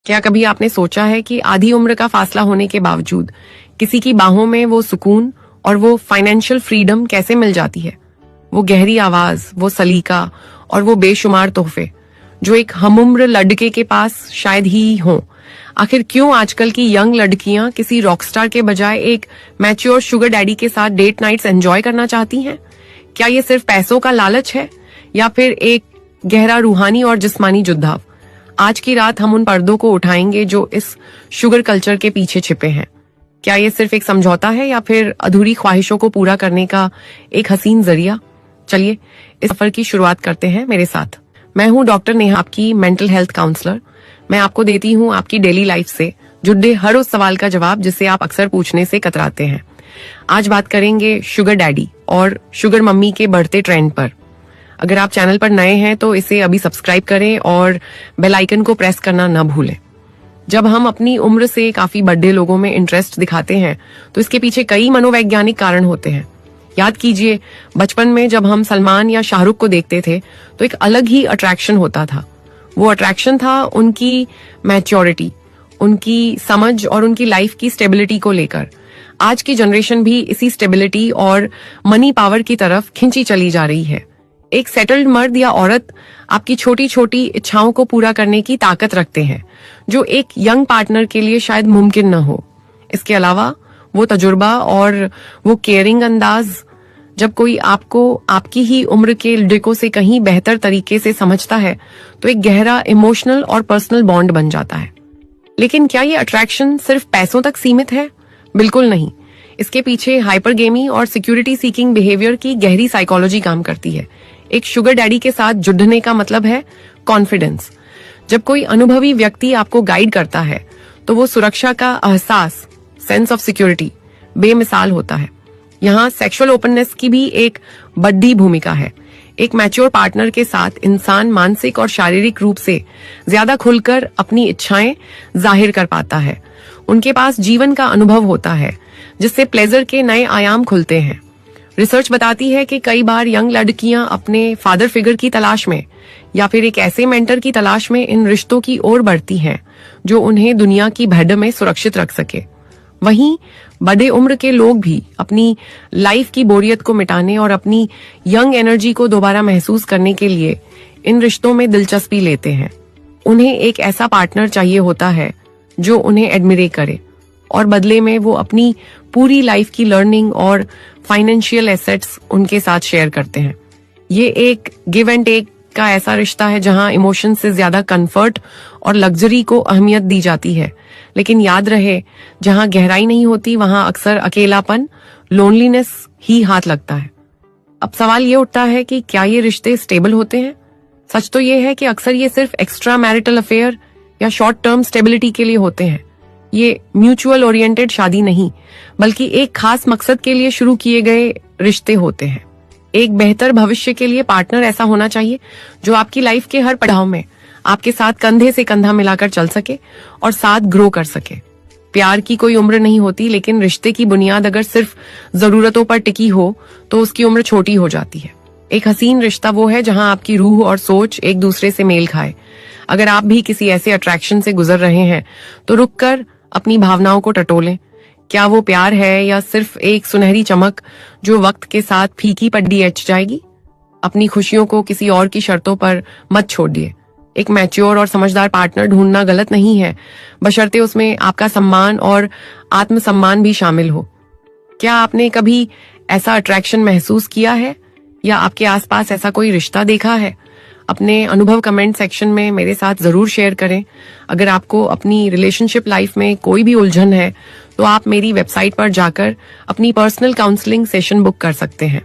क्या कभी आपने सोचा है कि आधी उम्र का फासला होने के बावजूद किसी की बाहों में वो सुकून और वो फाइनेंशियल फ्रीडम कैसे मिल जाती है? वो गहरी आवाज, वो सलीका और वो बेशुमार तोहफे जो एक हमउम्र लड़के के पास शायद ही हों। आखिर क्यों आजकल की यंग लड़कियां किसी रॉकस्टार के बजाय एक मैच्योर शुगर डैडी के साथ डेट नाइट्स एंजॉय करना चाहती हैं? क्या ये सिर्फ पैसों का लालच है या फिर एक गहरा रूहानी और जिस्मानी जुद्धाव? आज की रात हम उन पर्दों को उठाएंगे जो इस शुगर कल्चर के पीछे छिपे हैं। क्या ये सिर्फ एक समझौता है या फिर अधूरी ख्वाहिशों को पूरा करने का एक हसीन जरिया? चलिए इस सफर की शुरुआत करते हैं मेरे साथ। मैं हूं डॉक्टर नेहा, आपकी मेंटल हेल्थ काउंसलर। मैं आपको देती हूं आपकी डेली लाइफ से जुड़े हर उस सवाल का जवाब जिससे आप अक्सर पूछने से कतराते हैं। आज बात करेंगे शुगर डैडी और शुगर मम्मी के बढ़ते ट्रेंड पर। अगर आप चैनल पर नए हैं तो इसे अभी सब्सक्राइब करें और बेल आइकन को प्रेस करना न भूलें। जब हम अपनी उम्र से काफी बड़े लोगों में इंटरेस्ट दिखाते हैं तो इसके पीछे कई मनोवैज्ञानिक कारण होते हैं। याद कीजिए, बचपन में जब हम सलमान या शाहरुख को देखते थे तो एक अलग ही अट्रैक्शन होता था। वो अट्रैक्शन था उनकी मैच्योरिटी, उनकी समझ और उनकी लाइफ की स्टेबिलिटी को लेकर। आज की जनरेशन भी इसी स्टेबिलिटी और मनी पावर की तरफ खिंची चली जा रही है। एक सेटल्ड मर्द या औरत आपकी छोटी छोटी इच्छाओं को पूरा करने की ताकत रखते हैं जो एक यंग पार्टनर के लिए शायद मुमकिन न हो। इसके अलावा वो तजुर्बा और वो केयरिंग अंदाज, जब कोई आपको आपकी ही उम्र के लड़कों से कहीं बेहतर तरीके से समझता है तो एक गहरा इमोशनल और पर्सनल बॉन्ड बन जाता है। लेकिन क्या ये अट्रैक्शन सिर्फ पैसों तक सीमित है? बिल्कुल नहीं। इसके पीछे हाइपरगेमी और सिक्योरिटी सीकिंग बिहेवियर की गहरी साइकोलॉजी काम करती है। एक शुगर डैडी के साथ जुड़ने का मतलब है कॉन्फिडेंस। जब कोई अनुभवी व्यक्ति आपको गाइड करता है तो वो सुरक्षा का एहसास, सेंस ऑफ सिक्योरिटी बेमिसाल होता है। यहाँ सेक्सुअल ओपननेस की भी एक बड़ी भूमिका है। एक मैच्योर पार्टनर के साथ इंसान मानसिक और शारीरिक रूप से ज्यादा खुलकर अपनी इच्छाएं जाहिर कर पाता है। उनके पास जीवन का अनुभव होता है जिससे प्लेजर के नए आयाम खुलते हैं। रिसर्च बताती है कि कई बार यंग लड़कियां अपने फादर फिगर की तलाश में या फिर एक ऐसे मेंटर की तलाश में इन रिश्तों की ओर बढ़ती हैं जो उन्हें दुनिया की भीड़ में सुरक्षित रख सके। वहीं बड़े उम्र के लोग भी अपनी लाइफ की बोरियत को मिटाने और अपनी यंग एनर्जी को दोबारा महसूस करने के लिए इन रिश्तों में दिलचस्पी लेते हैं। उन्हें एक ऐसा पार्टनर चाहिए होता है जो उन्हें एडमिरेट करे और बदले में वो अपनी पूरी लाइफ की लर्निंग और फाइनेंशियल एसेट्स उनके साथ शेयर करते हैं। ये एक गिव एंड टेक का ऐसा रिश्ता है जहां इमोशन से ज्यादा कंफर्ट और लग्जरी को अहमियत दी जाती है। लेकिन याद रहे, जहां गहराई नहीं होती वहां अक्सर अकेलापन, लोनलीनेस ही हाथ लगता है। अब सवाल ये उठता है कि क्या ये रिश्ते स्टेबल होते हैं? सच तो ये है कि अक्सर ये सिर्फ एक्स्ट्रा मैरिटल अफेयर या शॉर्ट टर्म स्टेबिलिटी के लिए होते हैं। ये म्यूचुअल ओरिएंटेड शादी नहीं, बल्कि एक खास मकसद के लिए शुरू किए गए रिश्ते होते हैं। एक बेहतर भविष्य के लिए पार्टनर ऐसा होना चाहिए जो आपकी लाइफ के हर पड़ाव में आपके साथ कंधे से कंधा मिलाकर चल सके और साथ ग्रो कर सके। प्यार की कोई उम्र नहीं होती, लेकिन रिश्ते की बुनियाद अगर सिर्फ जरूरतों पर टिकी हो तो उसकी उम्र छोटी हो जाती है। एक हसीन रिश्ता वो है जहां आपकी रूह और सोच एक दूसरे से मेल खाए। अगर आप भी किसी ऐसे अट्रैक्शन से गुजर रहे हैं तो रुककर अपनी भावनाओं को टटोलें। क्या वो प्यार है या सिर्फ एक सुनहरी चमक जो वक्त के साथ फीकी पड्डी एच जाएगी? अपनी खुशियों को किसी और की शर्तों पर मत छोड़िए। एक मैच्योर और समझदार पार्टनर ढूंढना गलत नहीं है, बशर्ते उसमें आपका सम्मान और आत्मसम्मान भी शामिल हो। क्या आपने कभी ऐसा अट्रैक्शन महसूस किया है या आपके आसपास ऐसा कोई रिश्ता देखा है? अपने अनुभव कमेंट सेक्शन में मेरे साथ जरूर शेयर करें। अगर आपको अपनी रिलेशनशिप लाइफ में कोई भी उलझन है तो आप मेरी वेबसाइट पर जाकर अपनी पर्सनल काउंसलिंग सेशन बुक कर सकते हैं।